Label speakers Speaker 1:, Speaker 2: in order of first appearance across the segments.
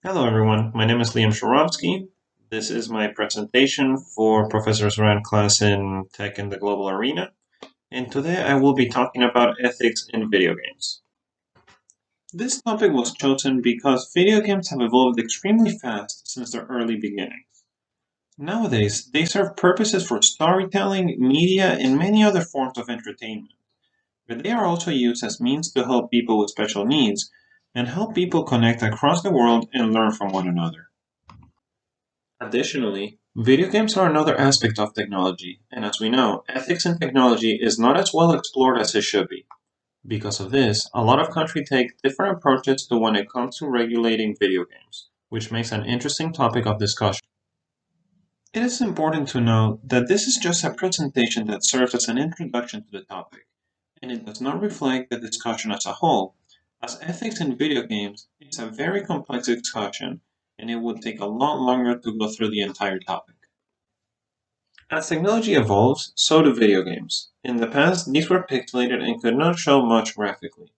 Speaker 1: Hello everyone, my name is Liam Shoromsky. This is my presentation for Professor Zoran class in Tech in the Global Arena, and today I will be talking about ethics in video games. This topic was chosen because video games have evolved extremely fast since their early beginnings. Nowadays, they serve purposes for storytelling, media, and many other forms of entertainment, but they are also used as means to help people with special needs and help people connect across the world and learn from one another. Additionally, video games are another aspect of technology, and as we know, ethics in technology is not as well explored as it should be. Because of this, a lot of countries take different approaches to when it comes to regulating video games, which makes an interesting topic of discussion. It is important to note that this is just a presentation that serves as an introduction to the topic, and it does not reflect the discussion as a whole, as ethics in video games is a very complex discussion and it would take a lot longer to go through the entire topic. As technology evolves, so do video games. In the past, these were pixelated and could not show much graphically.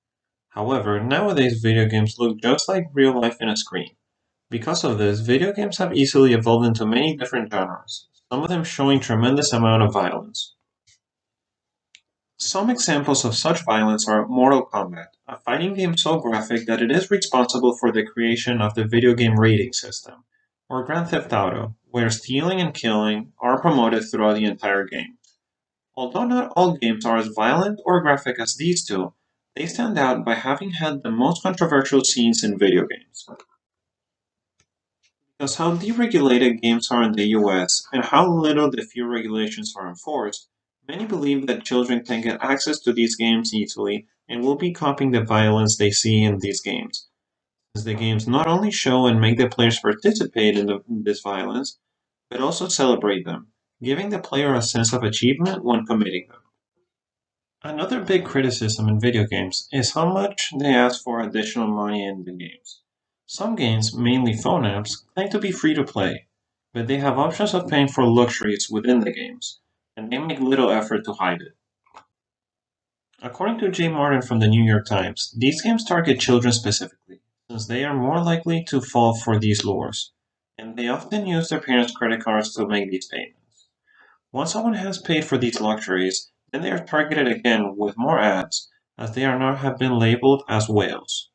Speaker 1: However, nowadays video games look just like real life in a screen. Because of this, video games have easily evolved into many different genres, some of them showing tremendous amount of violence. Some examples of such violence are Mortal Kombat, a fighting game so graphic that it is responsible for the creation of the video game rating system, or Grand Theft Auto, where stealing and killing are promoted throughout the entire game. Although not all games are as violent or graphic as these two, they stand out by having had the most controversial scenes in video games. Because how deregulated games are in the US and how little the few regulations are enforced, many believe that children can get access to these games easily and will be copying the violence they see in these games, as the games not only show and make the players participate in this violence, but also celebrate them, giving the player a sense of achievement when committing them. Another big criticism in video games is how much they ask for additional money in the games. Some games, mainly phone apps, claim to be free to play, but they have options of paying for luxuries within the games, and they make little effort to hide it. According to Jay Martin from the New York Times, these games target children specifically, since they are more likely to fall for these lures, and they often use their parents' credit cards to make these payments. Once someone has paid for these luxuries, then they are targeted again with more ads, as they are now have been labeled as whales.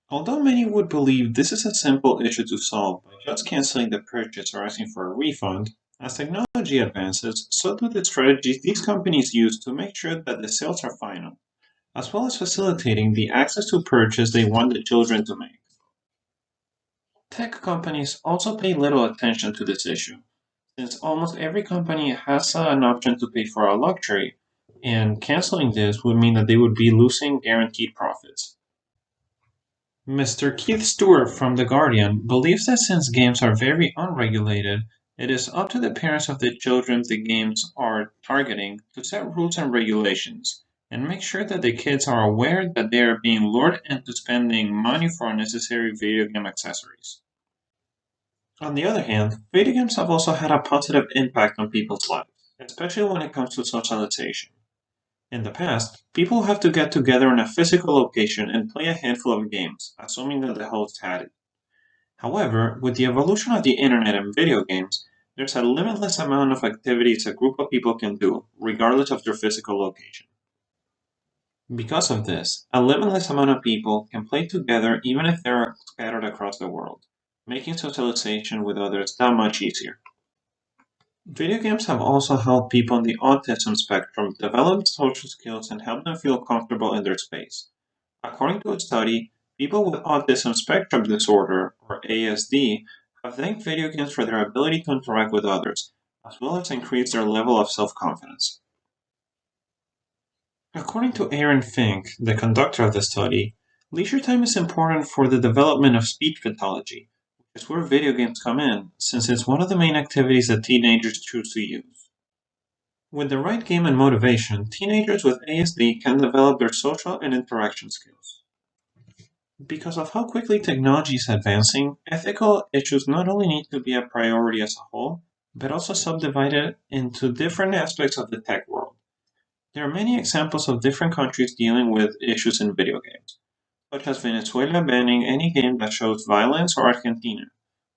Speaker 1: Although many would believe this is a simple issue to solve by just canceling the purchase or asking for a refund, as technology advances, so do the strategies these companies use to make sure that the sales are final, as well as facilitating the access to purchase they want the children to make. Tech companies also pay little attention to this issue, since almost every company has an option to pay for a luxury, and canceling this would mean that they would be losing guaranteed profits. Mr. Keith Stewart from The Guardian believes that since games are very unregulated, it is up to the parents of the children the games are targeting to set rules and regulations and make sure that the kids are aware that they are being lured into spending money for unnecessary video game accessories. On the other hand, video games have also had a positive impact on people's lives, especially when it comes to socialization. In the past, people have to get together in a physical location and play a handful of games, assuming that the host had it. However, with the evolution of the internet and video games, there's a limitless amount of activities a group of people can do, regardless of their physical location. Because of this, a limitless amount of people can play together even if they're scattered across the world, making socialization with others that much easier. Video games have also helped people on the autism spectrum develop social skills and help them feel comfortable in their space. According to a study, people with autism spectrum disorder, or ASD, have thanked video games for their ability to interact with others, as well as increase their level of self confidence. According to Aaron Fink, the conductor of the study, leisure time is important for the development of speech pathology, which is where video games come in, since it's one of the main activities that teenagers choose to use. With the right game and motivation, teenagers with ASD can develop their social and interaction skills. Because of how quickly technology is advancing, ethical issues not only need to be a priority as a whole, but also subdivided into different aspects of the tech world. There are many examples of different countries dealing with issues in video games. such as Venezuela banning any game that shows violence, or Argentina,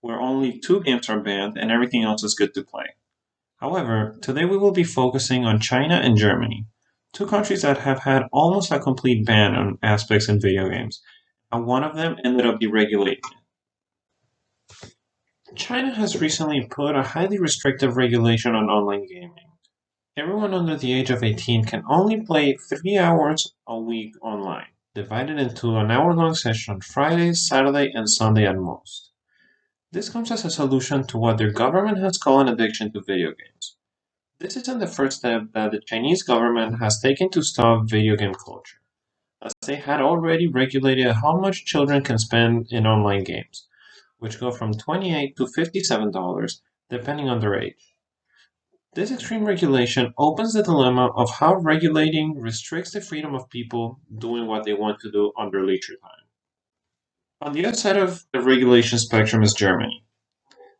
Speaker 1: where only two games are banned and everything else is good to play. However, today we will be focusing on China and Germany, two countries that have had almost a complete ban on aspects in video games, and one of them ended up deregulating it. China has recently put a highly restrictive regulation on online gaming. Everyone under the age of 18 can only play 3 hours a week online, divided into an hour-long session on Friday, Saturday, and Sunday at most. This comes as a solution to what their government has called an addiction to video games. This isn't the first step that the Chinese government has taken to stop video game culture, as they had already regulated how much children can spend in online games, which go from $28 to $57 depending on their age. This extreme regulation opens the dilemma of how regulating restricts the freedom of people doing what they want to do on their leisure time. On the other side of the regulation spectrum is Germany.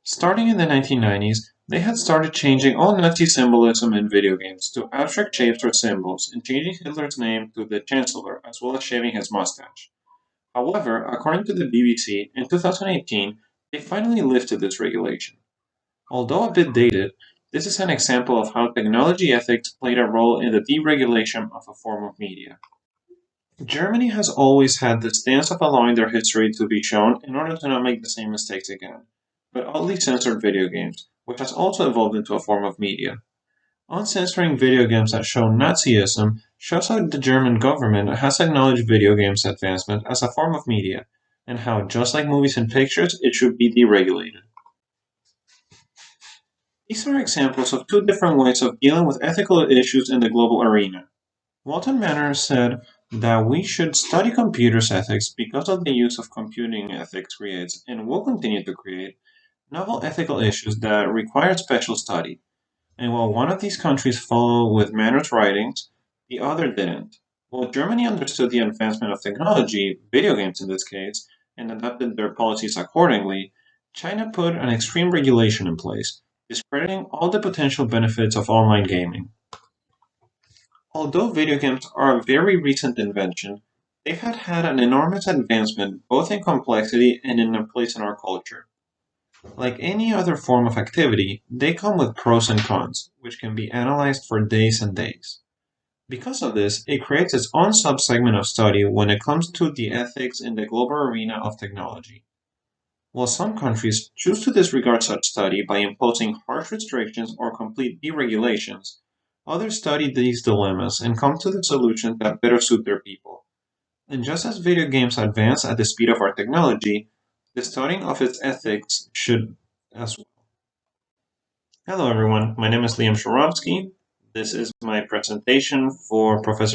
Speaker 1: Starting in the 1990s, they had started changing all Nazi symbolism in video games to abstract shapes or symbols and changing Hitler's name to the Chancellor as well as shaving his mustache. However, according to the BBC, in 2018, they finally lifted this regulation. Although a bit dated, this is an example of how technology ethics played a role in the deregulation of a form of media. Germany has always had the stance of allowing their history to be shown in order to not make the same mistakes again, but oddly censored video games, which has also evolved into a form of media. Uncensoring video games that show Nazism shows how the German government has acknowledged video games advancement as a form of media, and how, just like movies and pictures, it should be deregulated. These are examples of two different ways of dealing with ethical issues in the global arena. Walton Manor said that we should study computers ethics because of the use of computing ethics creates, and will continue to create, novel ethical issues that require special study. And while one of these countries followed with Manor's writings, the other didn't. While Germany understood the advancement of technology, video games in this case, and adapted their policies accordingly, China put an extreme regulation in place, discrediting all the potential benefits of online gaming. Although video games are a very recent invention, they've had an enormous advancement both in complexity and in their place in our culture. Like any other form of activity, they come with pros and cons, which can be analyzed for days and days. Because of this, it creates its own subsegment of study when it comes to the ethics in the global arena of technology. While some countries choose to disregard such study by imposing harsh restrictions or complete deregulations, others study these dilemmas and come to the solutions that better suit their people. And just as video games advance at the speed of our technology, the studying of its ethics should as well. Hello, everyone. My name is Liam Shoromsky. This is my presentation for Professor